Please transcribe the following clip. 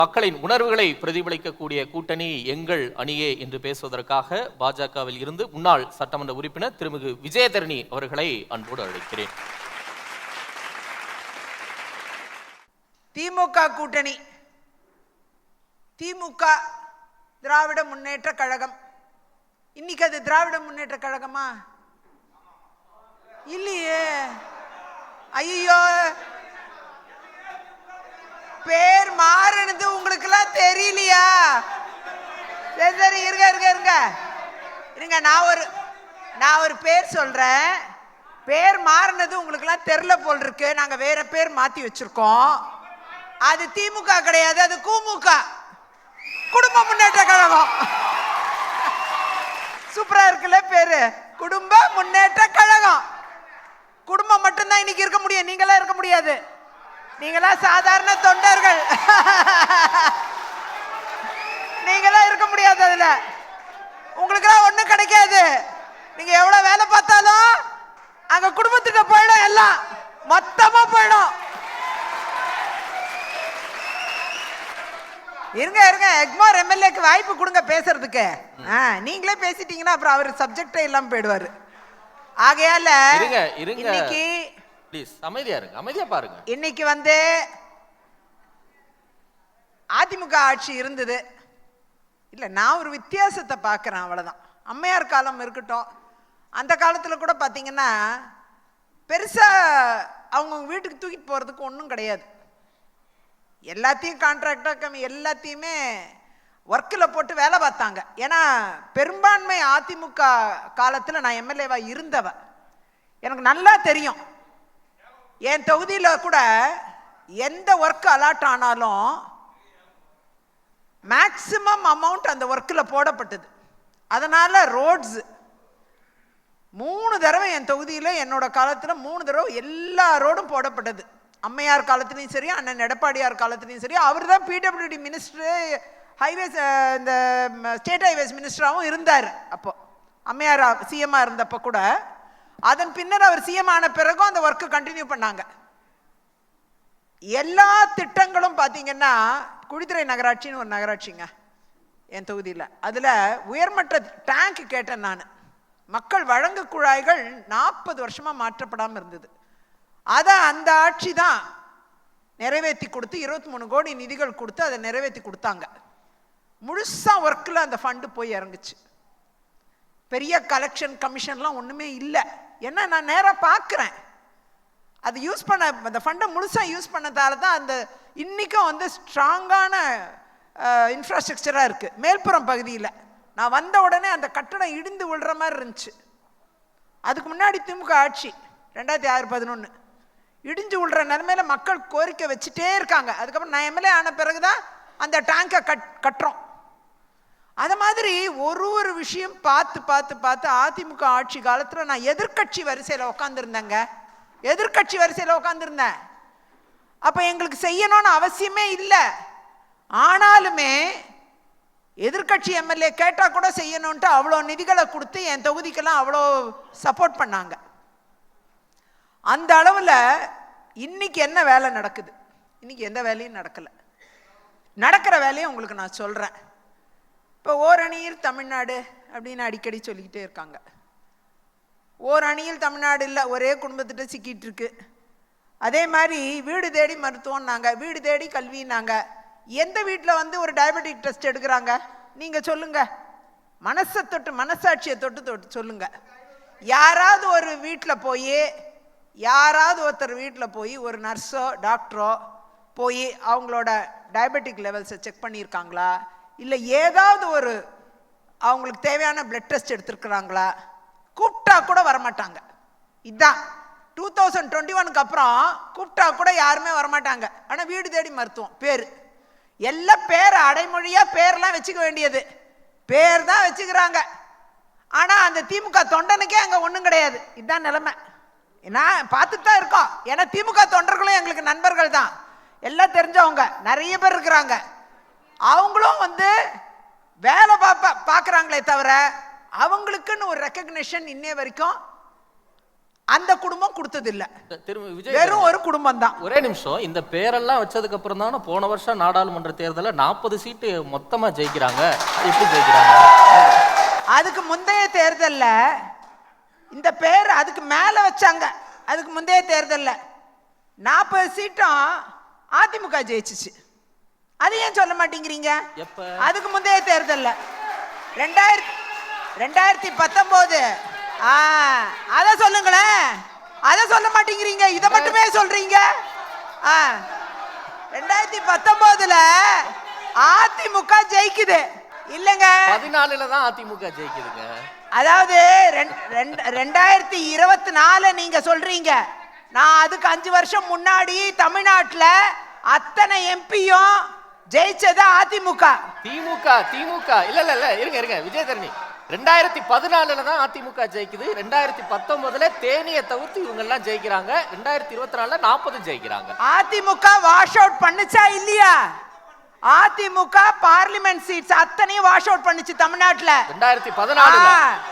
மக்களின் உணர்வுகளை பிரதிபலிக்கக்கூடிய கூட்டணி எங்கள் அணியே என்று பேசுவதற்காக பாஜகவில் இருந்து முன்னாள் சட்டமன்ற உறுப்பினர் திருமிகு விஜயதரணி அவர்களை அன்போடு அழைக்கிறேன். திமுக கூட்டணி, திமுக திராவிட முன்னேற்ற கழகம். இன்னைக்கு அது திராவிட முன்னேற்ற கழகமா? இல்லையே. ஐயோ, பேர் மாறினது உங்களுக்கு எல்லாம் தெரியலையா? சரி இருங்க, நான் ஒரு பேர் சொல்றேன். பேர் மாறினது உங்களுக்கு எல்லாம் தெரியல போல் இருக்கு. நாங்க வேற பேர் மாத்தி வச்சிருக்கோம். அது திமுக கிடையாது, அது குமுக, குடும்ப முன்னேற்ற கழகம். சூப்பரா இருக்குல்ல பேரு, குடும்ப முன்னேற்ற கழகம். குடும்பம் மட்டும்தான் இன்னைக்கு இருக்க முடியும், நீங்களா இருக்க முடியாது. நீங்களா சாதாரண தொண்டர்கள், நீங்களா இருக்க முடியாது. அதுல உங்களுக்கெல்லாம் ஒண்ணும் கிடைக்காது. நீங்க எவ்வளவு வேலை பார்த்தாலும் அங்க குடும்பத்துக்கு போயிடும், எல்லாம் மொத்தமா போயிடும். இருங்க, எக்மோர் எம்எல்ஏக்கு வாய்ப்பு கொடுங்க பேசுறதுக்கு. நீங்களே பேசிட்டீங்கன்னா அப்புறம் அவர் சப்ஜெக்டே இல்லாம போயிடுவாரு. ஆகையால இன்னைக்கு அமைதியா பாருங்க. இன்னைக்கு வந்து அதிமுக ஆட்சி இருந்தது இல்ல, நான் ஒரு வித்தியாசத்தை பார்க்கிறேன், அவ்வளவுதான். அம்மையார் காலம் இருக்கட்டும், அந்த காலத்துல கூட பாத்தீங்கன்னா பெருசா அவங்க வீட்டுக்கு தூக்கிட்டு போறதுக்கு ஒன்றும் கிடையாது. எல்லாத்தையும் கான்ட்ராக்டா எல்லாத்தையுமே ஒர்க்கில் போட்டு வேலை பார்த்தாங்க. ஏன்னா பெரும்பான்மை அதிமுக காலத்தில் நான் எம்எல்ஏவா இருந்தவ, எனக்கு நல்லா தெரியும். என் தொகுதியில் கூட எந்த ஒர்க் அலாட் ஆனாலும் மேக்சிமம் அமௌண்ட் அந்த ஒர்க்கில் போடப்பட்டது. அதனால ரோட்ஸ் 3 தடவை என் தொகுதியில் என்னோட காலத்தில் 3 தடவை எல்லா ரோடும் போடப்பட்டது. அம்மையார் காலத்திலையும் சரி, அண்ணன் எடப்பாடியார் காலத்திலையும் சரி. அவர் தான் பிடபிள்யூடி மினிஸ்டர், ஹைவேஸ், இந்த ஸ்டேட் ஹைவேஸ் மினிஸ்டராகவும் இருந்தார். அப்போ அம்மையார் சிஎம்மா இருந்தப்போ கூட. அதன் பின்னர் அவர் சிஎம் ஆன பிறகும் அந்த ஒர்க்கு கண்டினியூ பண்ணாங்க. எல்லா திட்டங்களும் பார்த்தீங்கன்னா, குழித்துறை நகராட்சின்னு ஒரு நகராட்சிங்க என் தொகுதியில். அதில் உயர்மட்ட டேங்க் கேட்டேன் நான். மக்கள் வழங்கு குழாய்கள் 40 வருஷமாக மாற்றப்படாமல் இருந்தது. அதை அந்த ஆட்சி தான் நிறைவேற்றி கொடுத்து 23 கோடி நிதிகள் கொடுத்து அதை நிறைவேற்றி கொடுத்தாங்க. முழுசா ஒர்க்கில் அந்த ஃபண்டு போய் இறங்குச்சு. பெரிய கலெக்ஷன் கமிஷன்லாம் ஒன்றுமே இல்லை. ஏன்னா நான் நேராக பார்க்குறேன், அது யூஸ் பண்ண, அந்த ஃபண்டை முழுசாக யூஸ் பண்ணதால தான் அந்த இன்றைக்கும் வந்து ஸ்ட்ராங்கான இன்ஃப்ராஸ்ட்ரக்சராக இருக்குது. மேல்புறம் பகுதியில் நான் வந்த உடனே அந்த கட்டடம் இடிந்து விழுற மாதிரி இருந்துச்சு. அதுக்கு முன்னாடி திமுக ஆட்சி 2006-11 இடிஞ்சு விழுற நிலைமையில மக்கள் கோரிக்கை வச்சுட்டே இருக்காங்க. அதுக்கப்புறம் நான் எம்எல்ஏ ஆன பிறகுதான் அந்த டேங்கை கட்டுறோம். அது மாதிரி ஒரு விஷயம் பார்த்து அதிமுக ஆட்சி காலத்தில் நான் எதிர்கட்சி வரிசையில் உட்காந்துருந்தேங்க. எதிர்கட்சி வரிசையில் உட்காந்துருந்தேன். அப்போ எங்களுக்கு செய்யணும்னு அவசியமே இல்லை. ஆனாலுமே எதிர்கட்சி எம்எல்ஏ கேட்டால் கூட செய்யணும்ட்டு அவ்வளோ நிதிகளை கொடுத்து என் தொகுதிக்கெல்லாம் அவ்வளோ சப்போர்ட் பண்ணாங்க. அந்த அளவில் இன்னைக்கு என்ன வேலை நடக்குது? இன்னைக்கு எந்த வேலையும் நடக்கலை. நடக்கிற வேலையை உங்களுக்கு நான் சொல்கிறேன். இப்போ ஓரணியில் தமிழ்நாடு அப்படின்னு அடிக்கடி சொல்லிக்கிட்டே இருக்காங்க. ஓரணியில் தமிழ்நாடு இல்லை, ஒரே குடும்பத்திட்ட சிக்கிட்டு இருக்கு. அதே மாதிரி வீடு தேடி மருத்துவம்னாங்க, வீடு தேடி கல்வின்னாங்க. எந்த வீட்டில் வந்து ஒரு டயபெட்டிக் டெஸ்ட் எடுக்கிறாங்க? நீங்கள் சொல்லுங்க, மனசை தொட்டு, மனசாட்சியை தொட்டு சொல்லுங்க. யாராவது ஒரு வீட்டில் போய், யாராவது ஒருத்தர் வீட்டில் போய் ஒரு நர்ஸோ டாக்டரோ போய் அவங்களோட டயபெட்டிக் லெவல்ஸை செக் பண்ணியிருக்காங்களா? இல்லை ஏதாவது ஒரு அவங்களுக்கு தேவையான பிளட் டெஸ்ட் எடுத்துருக்குறாங்களா? கூப்பிட்டா கூட வரமாட்டாங்க. இதுதான் 2021 அப்புறம் கூப்பிட்டா கூட யாருமே வரமாட்டாங்க. ஆனால் வீடு தேடி மருத்துவம் பேர், எல்லாம் பேர் அடைமொழியாக பேர்லாம் வச்சுக்க வேண்டியது, பேர் தான் வச்சுக்கிறாங்க. ஆனால் அந்த திமுக தொண்டனுக்கே அங்கே ஒன்றும் கிடையாது. இதுதான் நிலைமை. நான் பார்த்துட்டு தான் இருக்கோம். ஏன்னா திமுக தொண்டர்களும் எங்களுக்கு நண்பர்கள் தான், எல்லாம் தெரிஞ்சவங்க நிறைய பேர் இருக்கிறாங்க. அவங்களும் வந்து வேலை பார்க்குறாங்களே தவிர அவங்களுக்குன்னு ஒரு ரெக்கக்னிஷன் இன்னே வரைக்கும் அந்த குடும்பம் கொடுத்தது இல்ல. திரும்ப விஜய் வெறும் ஒரு குடும்பம் தான். ஒரே நிமிஷம், இந்த பேரெல்லாம் வச்சதுக்கு அப்புறம் தானே போன வருஷம் நாடாளுமன்ற தேர்தலில் 40 சீட்டு மொத்தமா ஜெயிக்கிறாங்க. எப்படி ஜெயிக்கிறாங்க? அதுக்கு முந்தைய தேர்தல்ல இந்த பேர் அதுக்கு மேல வச்சாங்க. அதுக்கு முந்தைய தேர்தல்ல 40 சீட்டும் அதிமுக ஜெயிச்சிச்சு. அது ஏன் சொல்ல மாட்டேங்கிறீங்க? எப்ப? அதுக்கு முந்தைய தேர்தல்ல 2019. அத சொல்லுங்களேன். அத சொல்ல மாட்டேங்கிறீங்க, இத மட்டுமே சொல்றீங்க. 2019ல அதிமுக ஜெயிக்குது இல்லங்க? 14ல தான் அதிமுக ஜெயிக்குதுங்க. அதாவது 2024 நீங்க சொல்றீங்க. நான் அதுக்கு 5 வருஷம் முன்னாடி தமிழ்நாட்டுல அத்தனை எம்பியும் ஜெயிச்சது அதிமுக. திமுக இல்ல இருங்க விஜயதரணி, 2014ல தான் அதிமுக ஜெயிக்குது. 2019ல தேனியை தவிர்த்து இவங்க எல்லாம் ஜெயிக்கிறாங்க. 2024ல 40 ஜெயிக்கிறாங்க. அதிமுக வாஷ் அவுட் பண்ணுச்சா இல்லையா? அதிமுக பார்லிமெண்ட் சீட்ஸ் அத்தனையும் வாஷ் அவுட் பண்ணுச்சு தமிழ்நாட்டுல 2014.